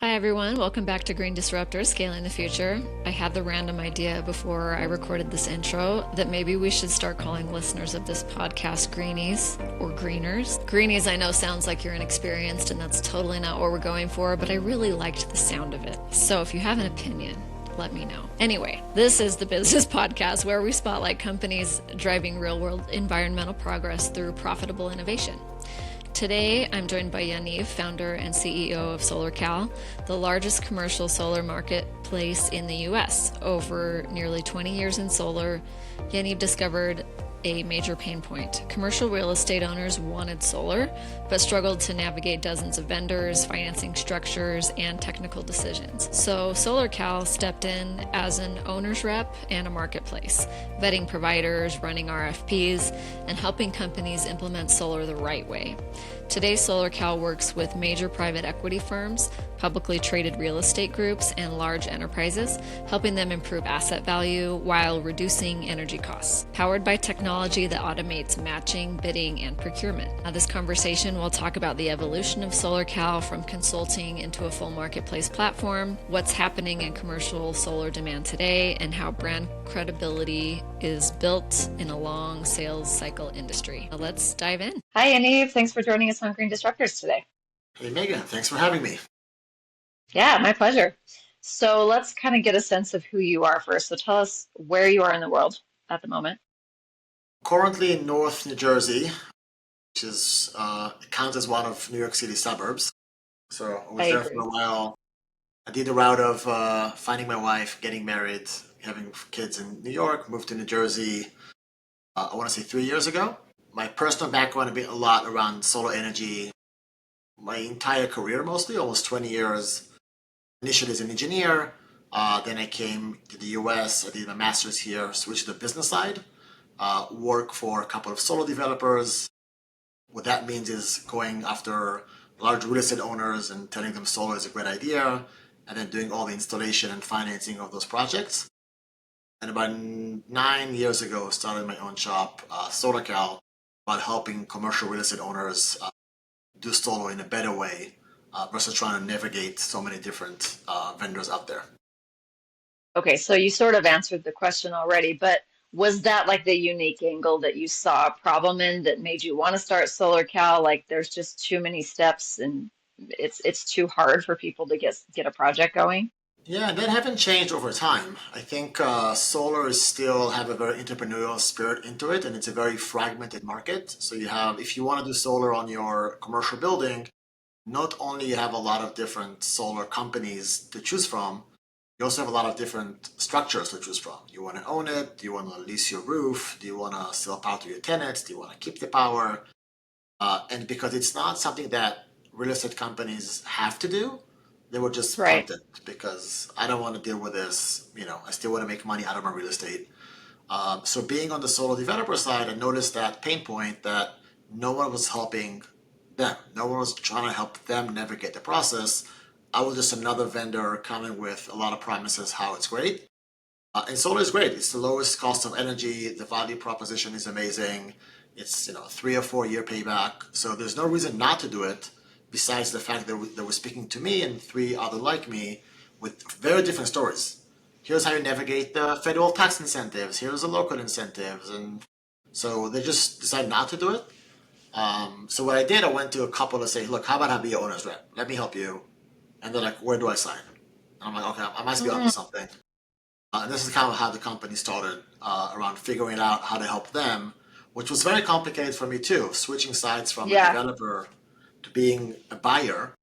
Hi everyone, welcome back to Green Disruptor Scaling the Future. I had the random idea before I recorded this intro that maybe we should start calling listeners of this podcast greenies or greeners. Greenies I know sounds like you're inexperienced and that's totally not what we're going for, but I really liked the sound of it. So if you have an opinion, let me know. Anyway, this is the business podcast where we spotlight companies driving real-world environmental progress through profitable innovation. Today, I'm joined by Yaniv, founder and CEO of SolarCal, the largest commercial solar marketplace in the US. Over nearly 20 years in solar, Yaniv discovered a major pain point. Commercial real estate owners wanted solar, but struggled to navigate dozens of vendors, financing structures, and technical decisions. So SolarCal stepped in as an owner's rep and a marketplace, vetting providers, running RFPs, and helping companies implement solar the right way. Today, SolarCal works with major private equity firms, publicly traded real estate groups, and large enterprises, helping them improve asset value while reducing energy costs. Powered by technology that automates matching, bidding, and procurement. Now, this conversation will talk about the evolution of SolarCal from consulting into a full marketplace platform, what's happening in commercial solar demand today, and how brand credibility is built in a long sales cycle industry. Now, let's dive in. Hi, Yaniv. Thanks for joining us on Green Disruptors today. Hey, Megan, thanks for having me. Yeah, my pleasure. So let's kind of get a sense of who you are first. So tell us where you are in the world at the moment. Currently in North New Jersey, which is counts as one of New York City suburbs. So I I was there for agree. a while. I did the route of finding my wife, getting married, having kids in New York, moved to New Jersey, I want to say 3 years ago. My personal background has been a lot around solar energy, my entire career mostly, almost 20 years. Initially as an engineer, then I came to the US, I did my master's here, switched to the business side, work for a couple of solar developers. What that means is going after large real estate owners and telling them solar is a great idea, and then doing all the installation and financing of those projects. And about 9 years ago, started my own shop, SolarCal, about helping commercial real estate owners do solar in a better way versus trying to navigate so many different vendors out there. Okay, so you sort of answered the question already, but was that like the unique angle that you saw a problem in that made you want to start SolarCal? Like there's just too many steps and it's too hard for people to get a project going? Yeah, that haven't changed over time. I think solar is still have a very entrepreneurial spirit into it, and it's a very fragmented market. So you have, if you want to do solar on your commercial building, not only you have a lot of different solar companies to choose from, you also have a lot of different structures to choose from. You want to own it? Do you want to lease your roof? Do you want to sell power to your tenants? Do you want to keep the power? And because it's not something that real estate companies have to do, they were just Right. punted because I don't want to deal with this. I still want to make money out of my real estate. So being on the solo developer side, I noticed that pain point that no one was helping them. No one was trying to help them navigate the process. I was just another vendor coming with a lot of promises how it's great. And solar is great. It's the lowest cost of energy. The value proposition is amazing. It's 3 or 4 year payback. So there's no reason not to do it, besides the fact that they were speaking to me and three other like me with very different stories. Here's how you navigate the federal tax incentives. Here's the local incentives, and so they just decided not to do it. So what I did, I went to a couple to say, look, how about I be your owner's rep? Let me help you. And they're like, where do I sign? And I'm like, okay, I must be onto Mm, something. And this is kind of how the company started around figuring out how to help them, which was very complicated for me too. Switching sides from a yeah. developer to being a buyer,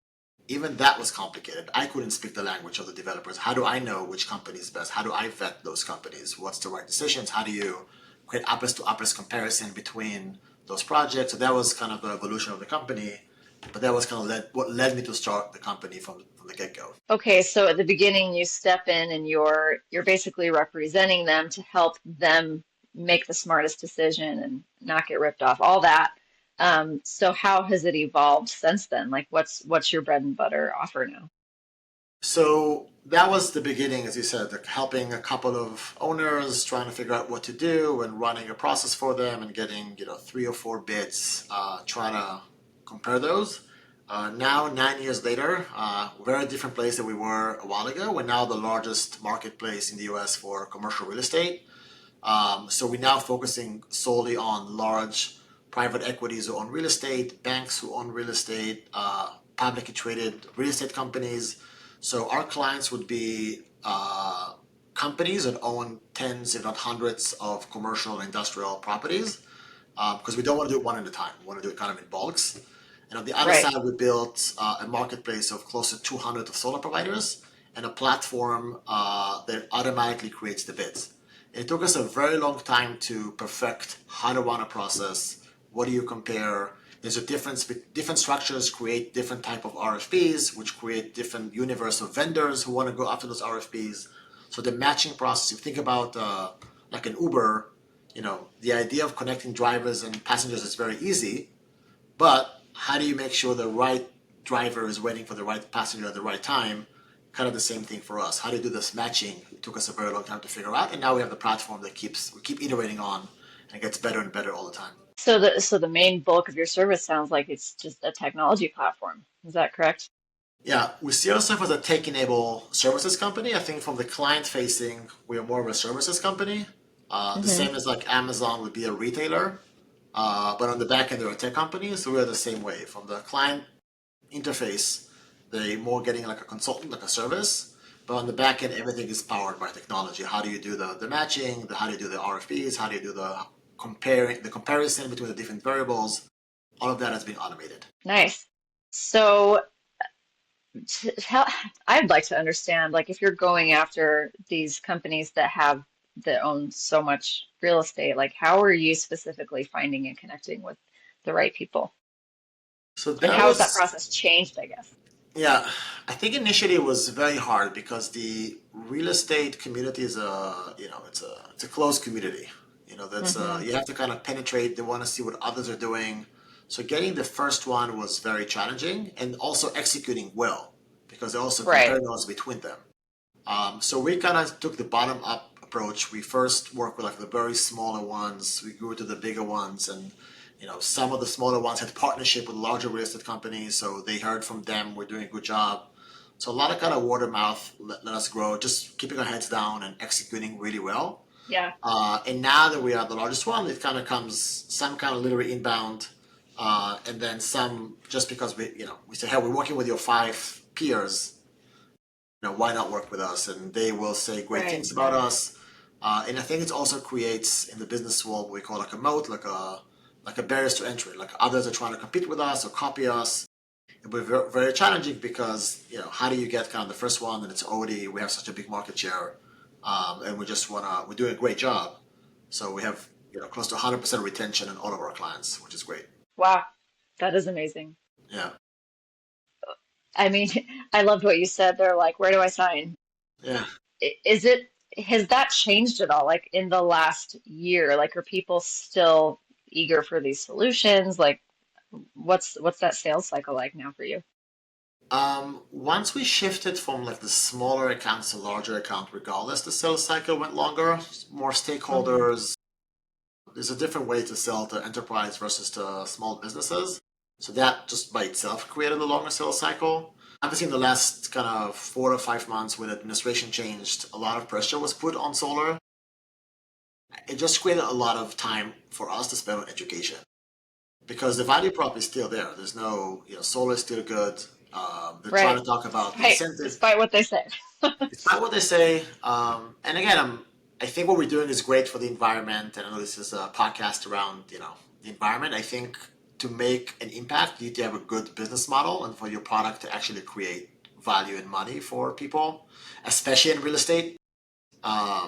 even that was complicated. I couldn't speak the language of the developers. How do I know which company is best? How do I vet those companies? What's the right decisions? How do you create apples to apples comparison between those projects? So that was kind of the evolution of the company, but that was kind of what led me to start the company from the get go. Okay, so at the beginning you step in and you're basically representing them to help them make the smartest decision and not get ripped off, all that. So how has it evolved since then? Like what's your bread and butter offer now? So that was the beginning, as you said, like helping a couple of owners, trying to figure out what to do and running a process for them and getting, 3 or 4 bids, trying to compare those. Now, 9 years later, very different place than we were a while ago. We're now the largest marketplace in the US for commercial real estate. So we're now focusing solely on large private equities who own real estate, banks who own real estate, publicly traded real estate companies. So our clients would be companies that own tens, if not hundreds, of commercial and industrial properties because we don't want to do it one at a time. We want to do it kind of in bulks. And on the other Right. side, we built a marketplace of close to 200 of solar providers and a platform that automatically creates the bids. It took us a very long time to perfect how to run a process. What do you compare? There's a difference. Different structures create different type of RFPs, which create different universe of vendors who want to go after those RFPs. So the matching process. If you think about like an Uber, the idea of connecting drivers and passengers is very easy, but how do you make sure the right driver is waiting for the right passenger at the right time? Kind of the same thing for us. How do you do this matching? It took us a very long time to figure out, and now we have the platform that we keep iterating on and gets better and better all the time. So the main bulk of your service sounds like it's just a technology platform. Is that correct? Yeah, we see ourselves as a tech-enabled services company. I think from the client-facing, we are more of a services company. The Hmm. same as like Amazon would be a retailer, but on the back end, they're a tech company. So we are the same way. From the client interface, they're more getting like a consultant, like a service. But on the back end, everything is powered by technology. How do you do the matching? How do you do the RFPs? How do you do the comparison between the different variables? All of that has been automated. Nice. So tell, I'd like to understand, like, if you're going after these companies that own so much real estate, like, how are you specifically finding and connecting with the right people? So And that how has that was process changed, I guess? Yeah, I think initially it was very hard because the real estate community is it's a closed community. That's Hmm. you have to kind of penetrate. They want to see what others are doing. So getting the first one was very challenging, and also executing well because they're also Right. comparing notes between them. So we kind of took the bottom up approach. We first worked with like the very smaller ones. We grew to the bigger ones, and some of the smaller ones had partnership with larger real estate companies, so they heard from them. We're doing a good job. So a lot of kind of word of mouth let us grow, just keeping our heads down and executing really well. Yeah. And now that we are the largest one, it kind of comes some kind of literally inbound, and then some just because we say, hey, we're working with your five peers, why not work with us? And they will say great Right. things about Right. us. And I think it also creates in the business world what we call like a moat, like a barriers to entry. Like others are trying to compete with us or copy us. It will be very, very challenging because how do you get kind of the first one and it's already we have such a big market share, and we're doing a great job. So we have close to 100% retention in all of our clients, which is great. Wow. That is amazing. Yeah, I mean, I loved what you said. They're like, where do I sign? yeah. Is it, has that changed at all? Like in the last year, like are people still eager for these solutions? Like what's that sales cycle like now for you? Once we shifted from like the smaller accounts to larger account, regardless, the sales cycle went longer, more Hmm. stakeholders. There's a different way to sell to enterprise versus to small businesses. So that just by itself created a longer sales cycle. Obviously, in the last kind of 4 to 5 months, when administration changed, a lot of pressure was put on solar. It just created a lot of time for us to spend on education because the value prop is still there. There's no, solar is still good. They're trying Right. to talk about the Despite incentive. despite what they say. It's not what they say. And again, I think what we're doing is great for the environment. And I know this is a podcast around, the environment. I think to make an impact, you need to have a good business model and for your product to actually create value and money for people, especially in real estate.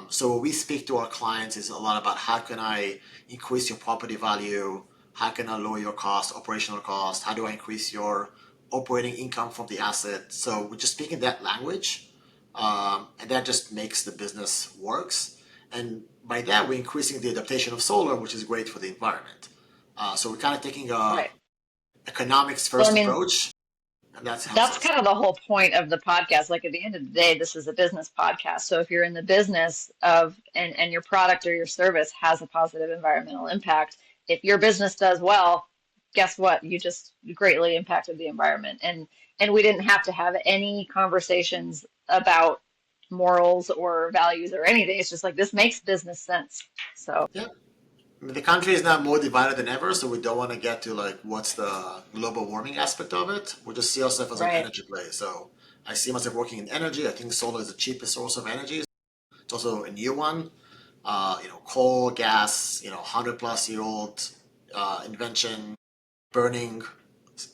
So what we speak to our clients is a lot about how can I increase your property value? How can I lower your cost, operational cost? How do I increase your operating income from the asset? So we're just speaking that language, and that just makes the business works. And by that, we're increasing the adaptation of solar, which is great for the environment. So we're kind of taking a Right. economics Well, I first mean, approach, and that helps that's us. kind of the whole point of the podcast. Like at the end of the day, this is a business podcast. So if you're in the business of and your product or your service has a positive environmental impact, if your business does well, guess what? You just greatly impacted the environment. And we didn't have to have any conversations about morals or values or anything. It's just like this makes business sense. So, Yeah. I mean, the country is now more divided than ever, so we don't want to get to like what's the global warming aspect of it. We just see ourselves as an right. energy play. So I see myself working in energy. I think solar is the cheapest source of energy. It's also a new one. Coal, gas, 100-plus-year-old invention, burning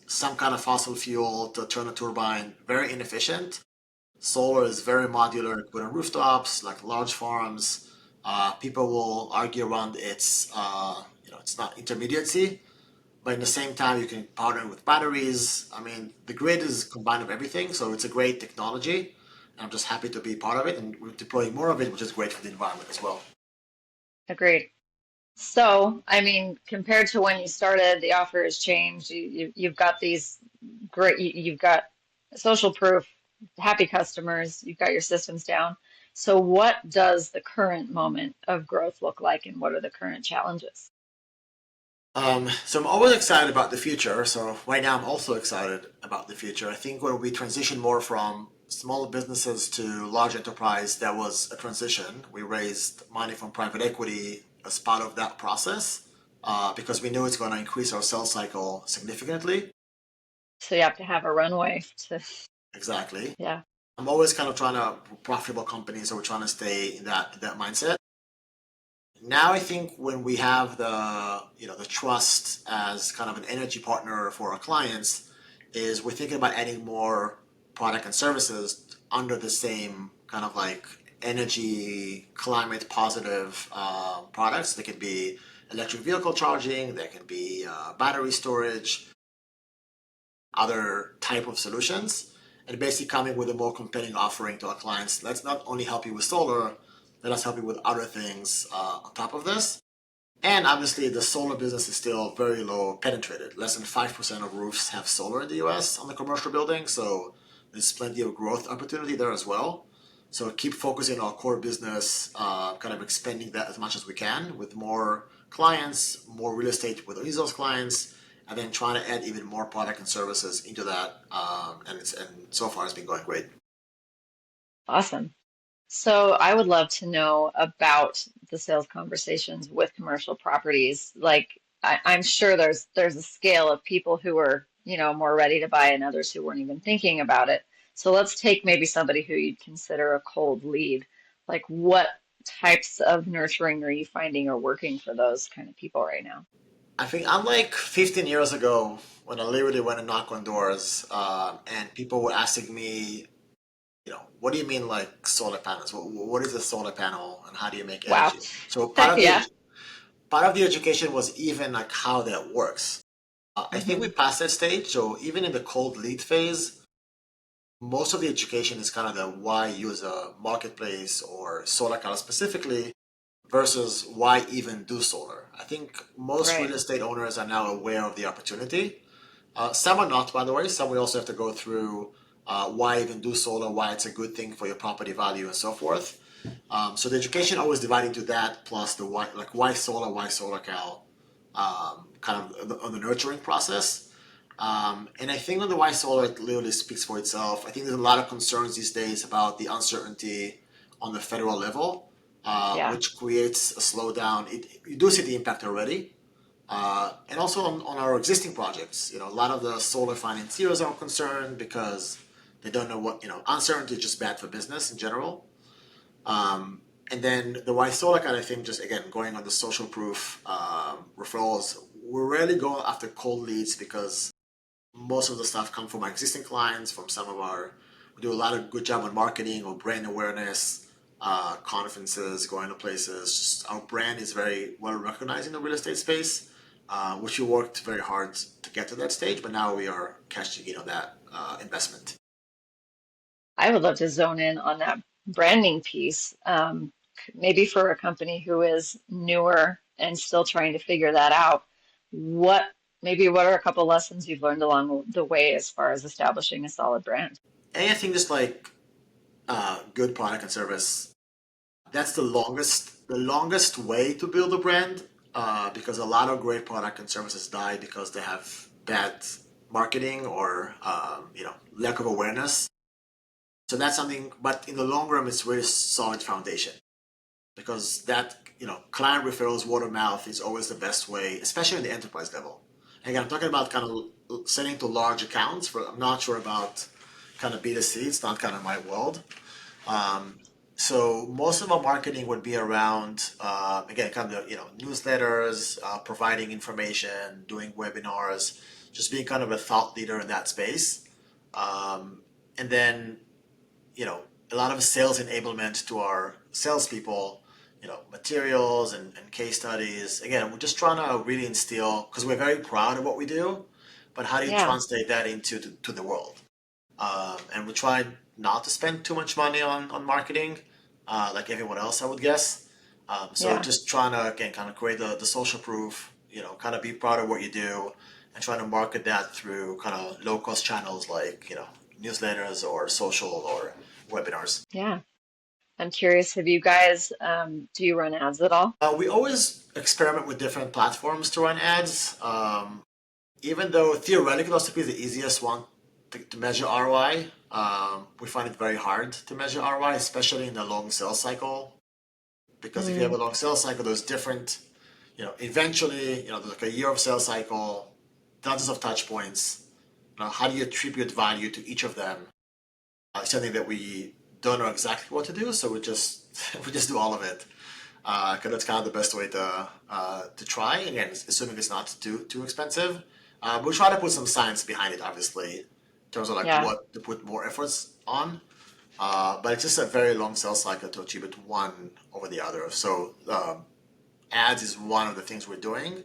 some kind of fossil fuel to turn a turbine, very inefficient. Solar is very modular, put on rooftops, like large farms. People will argue around it's not intermediacy, but at the same time, you can partner with batteries. I mean, the grid is combined of everything, so it's a great technology. I'm just happy to be part of it, and we're deploying more of it, which is great for the environment as well. Agreed. So, I mean, compared to when you started, the offer has changed. You've got these great, you've got social proof, happy customers, you've got your systems down. So, what does the current moment of growth look like, and what are the current challenges? So I'm always excited about the future. So right now I'm also excited about the future. I think when we transition more from small businesses to large enterprise, that was a transition. We raised money from private equity as part of that process because we knew it's going to increase our sales cycle significantly. So, you have to have a runway to, Exactly. yeah, I'm always kind of trying to profitable companies, so we're trying to stay in that mindset. Now I think when we have the trust as kind of an energy partner for our clients, is we're thinking about adding more product and services under the same kind of like energy climate positive products. They could be electric vehicle charging, there can be battery storage, other type of solutions, and basically coming with a more compelling offering to our clients. Let's not only help you with solar, let us help you with other things on top of this. And obviously, the solar business is still very low penetrated. Less than 5% of roofs have solar in the US on the commercial building. So there's plenty of growth opportunity there as well. So keep focusing on our core business, kind of expanding that as much as we can with more clients, more real estate with those clients, and then trying to add even more product and services into that. And so far it's been going great. awesome. So I would love to know about the sales conversations with commercial properties. Like I'm sure there's a scale of people who are, more ready to buy and others who weren't even thinking about it. So let's take maybe somebody who you'd consider a cold lead. Like what types of nurturing are you finding are working for those kind of people right now? I think unlike 15 years ago when I literally went and knocked on doors and people were asking me, what do you mean like solar panels? What is a solar panel and how do you make Wow. energy? So part of the Yeah. part of the education was even like how that works. I think we Hmm. passed that stage. So even in the cold lead phase, most of the education is kind of the why use a marketplace or solar panel specifically versus why even do solar. I think most real Right. estate owners are now aware of the opportunity. Some are not, by the way. Some we also have to go through why even do solar, why it's a good thing for your property value, and so forth. So the education always divided into that plus the why, like why solar cal, kind of on the nurturing process. And I think on the why solar, it literally speaks for itself. I think there's a lot of concerns these days about the uncertainty on the federal level, Yeah. which creates a slowdown. You do see the impact already. And also on our existing projects, a lot of the solar financiers are concerned because they don't know uncertainty is just bad for business in general. And then the why solar kind of thing, just again, going on the social proof referrals, we're rarely going after cold leads because most of the stuff come from our existing clients, from some of we do a lot of good job on marketing or brand awareness, conferences, going to places. Just our brand is very well recognized in the real estate space, which we worked very hard to get to that stage, but now we are cashing in on that investment. I would love to zone in on that branding piece. Maybe for a company who is newer and still trying to figure that out, what what are a couple lessons you've learned along the way as far as establishing a solid brand? And I think just like good product and service, that's the longest way to build a brand. because a lot of great product and services die because they have bad marketing or lack of awareness. So that's something, but in the long run, it's really solid foundation because that client referrals, word of mouth is always the best way, especially in the enterprise level. And again, I'm talking about kind of selling to large accounts. I'm not sure about kind of B2C. It's not kind of my world. Um, so most of our marketing would be around again, kind of newsletters, providing information, doing webinars, just being kind of a thought leader in that space. And then a lot of sales enablement to our salespeople, materials and case studies. Again, we're just trying to really instill because we're very proud of what we do, but how do you Yeah. translate that into to the world? And we try not to spend too much money on marketing, like everyone else, I would guess. So Yeah. just trying to again kind of create the social proof, kind of be proud of what you do, and trying to market that through kind of low cost channels like newsletters or social or webinars. Yeah. I'm curious, have you guys, do you run ads at all? We always experiment with different platforms to run ads. Even though theoretically those could be the easiest one to measure ROI, we find it very hard to measure ROI, especially in the long sales cycle. Because if you have Mm, a long sales cycle, there's different, eventually, there's like a year of sales cycle, dozens of touch points. How do you attribute value to each of them? It's something that we don't know exactly what to do, so we just we just do all of it. Because that's kind of the best way to try. Again, assuming it's not too expensive. We try to put some science behind it, obviously, in terms of like yeah. what to put more efforts on. But it's just a very long sales cycle to achieve it one over the other. So ads is one of the things we're doing,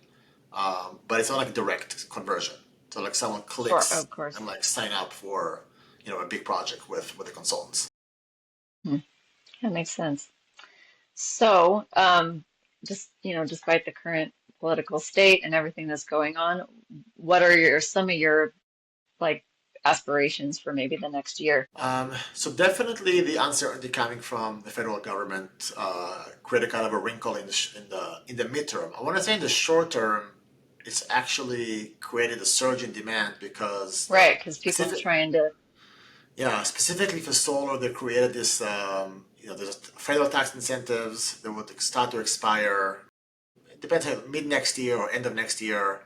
but it's not like direct conversion. So like someone Sure. clicks Of course. and like sign up for a big project with the consultants. Hmm. That makes sense. So, just, despite the current political state and everything that's going on, what are some of your like aspirations for maybe the next year? So definitely the uncertainty coming from the federal government created kind of a wrinkle in the midterm. I want to say in the short term, it's actually created a surge in demand because Right, because people are trying to, specifically for solar, they created this there's federal tax incentives that would start to expire. It depends mid next year or end of next year.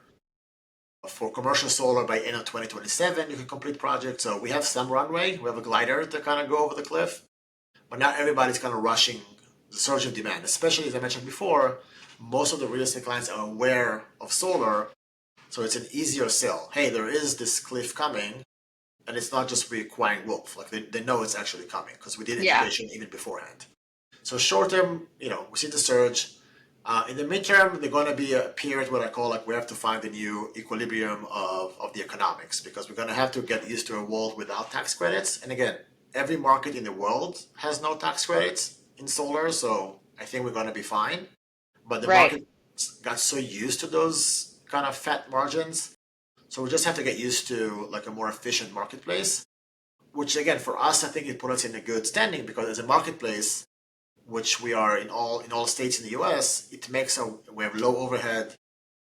For commercial solar by end of 2027, you can complete projects. So we have some runway. We have a glider to kind of go over the cliff. But not everybody's kind of rushing the surge of demand, especially as I mentioned before, most of the real estate clients are aware of solar, so it's an easier sell. Hey, there is this cliff coming, and it's not just requiring wolf. Like they know it's actually coming because we did yeah, education even beforehand. So short term, we see the surge. In the midterm, there's going to be a period what I call like we have to find a new equilibrium of the economics because we're going to have to get used to a world without tax credits. And again, every market in the world has no tax credits in solar, so I think we're going to be fine. But the right. market got so used to those kind of fat margins, so we just have to get used to like a more efficient marketplace. Which again, for us, I think it put us in a good standing because as a marketplace, which we are in all states in the U.S., it makes we have low overhead.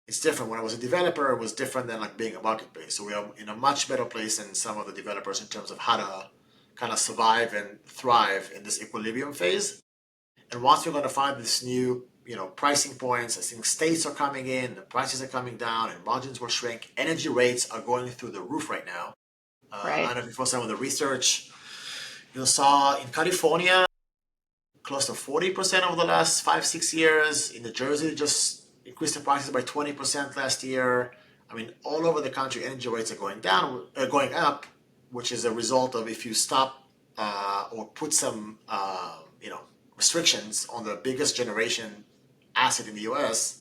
It's different. When I was a developer, it was different than like being a marketplace. So we are in a much better place than some of the developers in terms of how to kind of survive and thrive in this equilibrium phase. And once we're going to find this new, pricing points, I think states are coming in, the prices are coming down, and margins will shrink. Energy rates are going through the roof right now. I Right. don't know if you saw some of the research. You saw in California, close to 40% over the last 5, 6 years. In New Jersey, just increased the prices by 20% last year. I mean, all over the country, energy rates are going up, which is a result of if you stop or put some, restrictions on the biggest generation asset in the U.S.,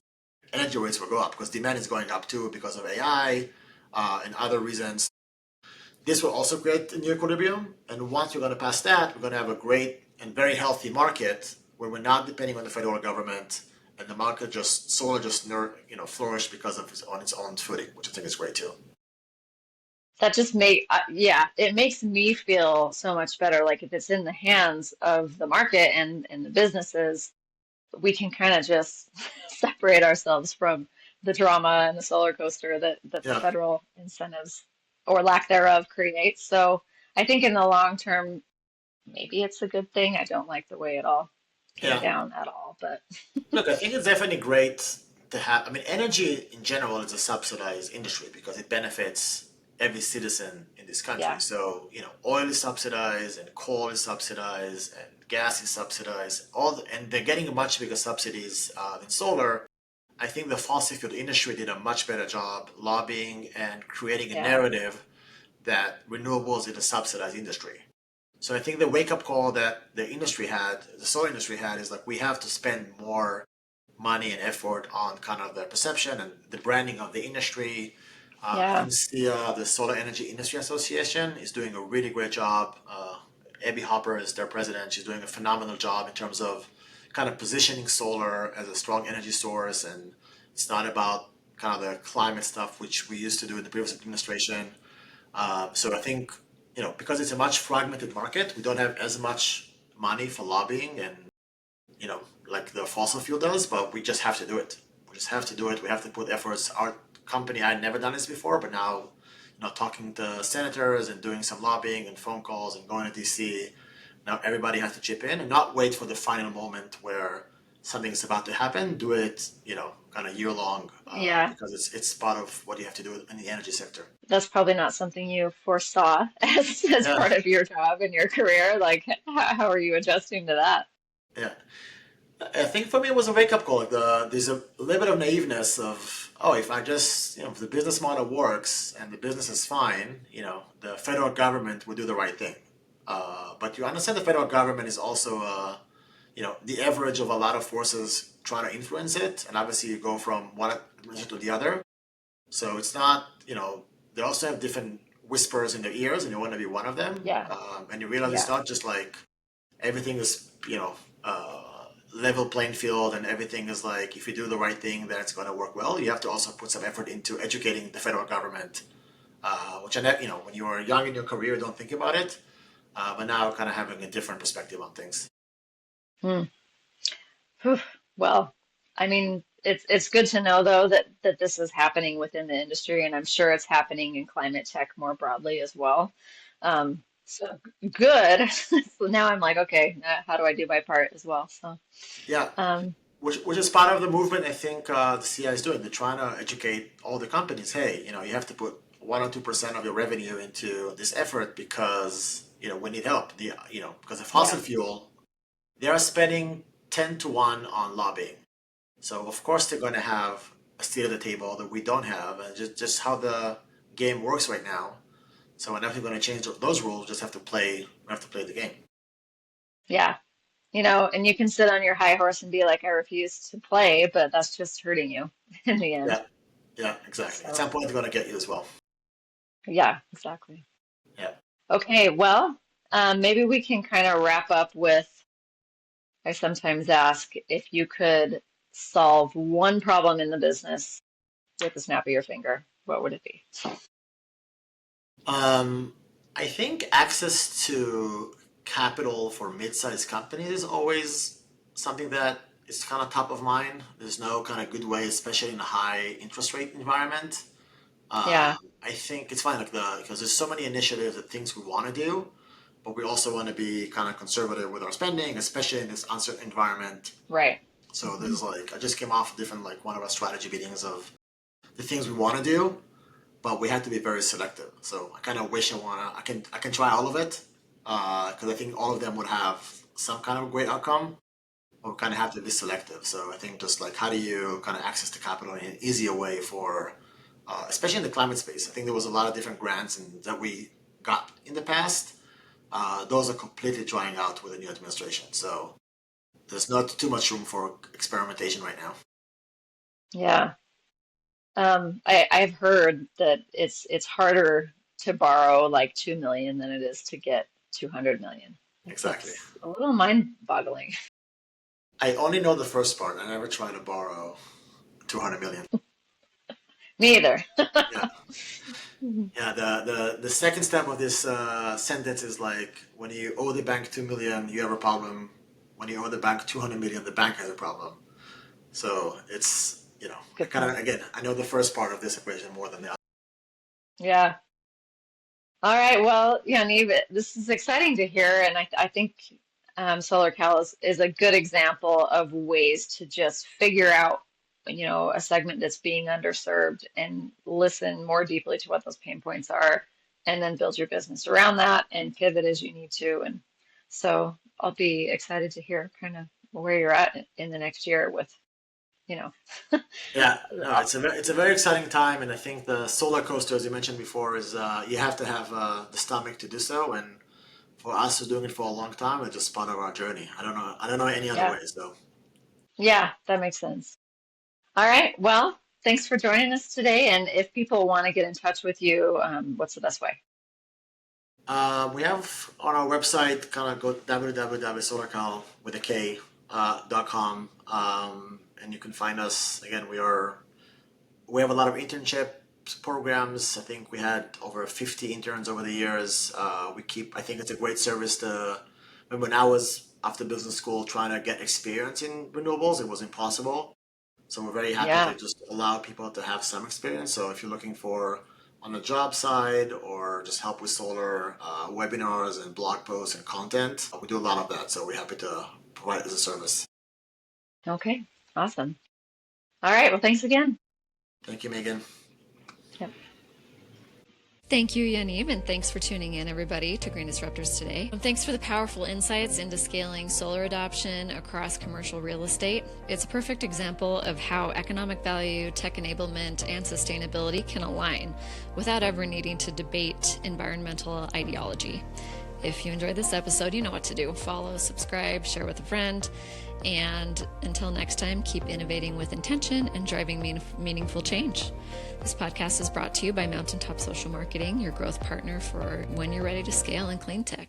energy rates will go up because demand is going up too because of AI and other reasons. This will also create a new equilibrium. And once we're going to pass that, we're going to have a great and very healthy market where we're not depending on the federal government and the market solar just flourish because of on its own footing, which I think is great too. That just yeah, it makes me feel so much better. Like if it's in the hands of the market and the businesses, we can kind of just separate ourselves from the drama and the roller coaster that the Yeah, federal incentives or lack thereof creates. So I think in the long term, maybe it's a good thing. I don't like the way it all came yeah. down at all, but Look, I think it's definitely great to have. I mean, energy in general is a subsidized industry because it benefits every citizen in this country. yeah, So, oil is subsidized, and coal is subsidized, and gas is subsidized. And they're getting much bigger subsidies than solar. I think the fossil fuel industry did a much better job lobbying and creating a yeah, narrative that renewables is a subsidized industry. So I think the wake up call that the solar industry had, is like we have to spend more money and effort on kind of the perception and the branding of the industry. I yeah, think the Solar Energy Industry Association is doing a really great job. Abby Hopper is their president. She's doing a phenomenal job in terms of kind of positioning solar as a strong energy source, and it's not about kind of the climate stuff which we used to do in the previous administration. So I think, because it's a much fragmented market, we don't have as much money for lobbying and, like the fossil fuel does, but we just have to do it. We just have to do it. We have to put efforts. Our company, I had never done this before, but now, talking to senators and doing some lobbying and phone calls and going to DC, now everybody has to chip in and not wait for the final moment where something is about to happen. Do it, kind of year long, yeah. because it's part of what you have to do in the energy sector. That's probably not something you foresaw as Yeah, part of your job and your career. Like, how are you adjusting to that? yeah. I think for me it was a wake up call. Like there's a little bit of naiveness of, oh, if I just, if the business model works and the business is fine, the federal government will do the right thing. But you understand the federal government is also, the average of a lot of forces trying to influence it, and obviously you go from one administration to the other. So it's not, they also have different whispers in their ears, and you want to be one of them. Yeah, And you realize it's yeah, not just like everything is, level playing field, and everything is like if you do the right thing, then it's going to work well. You have to also put some effort into educating the federal government, which I, when you are young in your career, don't think about it, but now kind of having a different perspective on things. Hmm. Whew. Well, I mean, it's good to know though that this is happening within the industry, and I'm sure it's happening in climate tech more broadly as well. So good. So now I'm like, okay, how do I do my part as well? So, Yeah, um, which is part of the movement. I think the CI is doing. They're trying to educate all the companies. Hey, you have to put 1 or 2% of your revenue into this effort because we need help. Because of fossil yeah, fuel, they are spending 10 to 1 on lobbying. So of course they're going to have a seat at the table that we don't have, and just how the game works right now. So we're never going to change those rules. Just have to play. We have to play the game. yeah. And you can sit on your high horse and be like, I refuse to play, but that's just hurting you in the end. Yeah, yeah, exactly. At So, some point they're going to get you as well. yeah, exactly. Yeah. Okay, well, maybe we can kind of wrap up with, I sometimes ask if you could solve one problem in the business with the snap of your finger, what would it be? Um, I think access to capital for mid-sized companies is always something that is kind of top of mind. There's no kind of good way, especially in a high interest rate environment. Yeah, I think it's fine, because there's so many initiatives and things we want to do, but we also want to be kind of conservative with our spending, especially in this uncertain environment. right. So Hmm. there's I just came off different one of our strategy meetings of the things we want to do, but we have to be very selective. So I kind of wish I can try all of it, because I think all of them would have some kind of great outcome, but we kind of have to be selective. So I think just how do you kind of access the capital in an easier way for, especially in the climate space. I think there was a lot of different grants that we got in the past. Those are completely drying out with the new administration. So there's not too much room for experimentation right now. Yeah. I've heard that it's harder to borrow like 2 million than it is to get 200 million. Exactly. That's a little mind-boggling. I only know the first part. I never tried to borrow 200 million. Me either. Yeah. Yeah, the second step of this sentence is when you owe the bank 2 million, you have a problem when you owe the bank 200 million, the bank has a problem. So it's, I Good kind of, point. again, I know the first part of this equation more than the other. Yeah. All right. Well, Yaniv, this is exciting to hear, and I think SolarCal is a good example of ways to just figure out, a segment that's being underserved and listen more deeply to what those pain points are, and then build your business around that and pivot as you need to. And so I'll be excited to hear kind of where you're at in the next year with, you know, Yeah, no, it's a very exciting time, and I think the solar coaster, as you mentioned before, is you have to have the stomach to do so, and for us who's doing it for a long time, it's just part of our journey. I don't know any other yeah, way. So, yeah, that makes sense. All right. Well, thanks for joining us today. And if people want to get in touch with you, what's the best way? we have on our website, kind of go www.solarcal with a K .com, and you can find us. Again, we have a lot of internship programs. I think we had over 50 interns over the years. I think it's a great service to, remember when I was after business school trying to get experience in renewables, it was impossible. So we're very happy to Yeah. just allow people to have some experience. So if you're looking for on the job side or just help with solar webinars and blog posts and content, we do a lot of that. So we're happy to provide it as a service. Okay. Awesome. All right. Well, thanks again. Thank you, Megan. Yep. Thank you, Yaniv, and thanks for tuning in, everybody, to Green Disruptors today. And thanks for the powerful insights into scaling solar adoption across commercial real estate. It's a perfect example of how economic value, tech enablement, and sustainability can align without ever needing to debate environmental ideology. If you enjoyed this episode, you know what to do. Follow, subscribe, share with a friend. And until next time, keep innovating with intention and driving meaningful change. This podcast is brought to you by Mountaintop Social Marketing, your growth partner for when you're ready to scale in clean tech.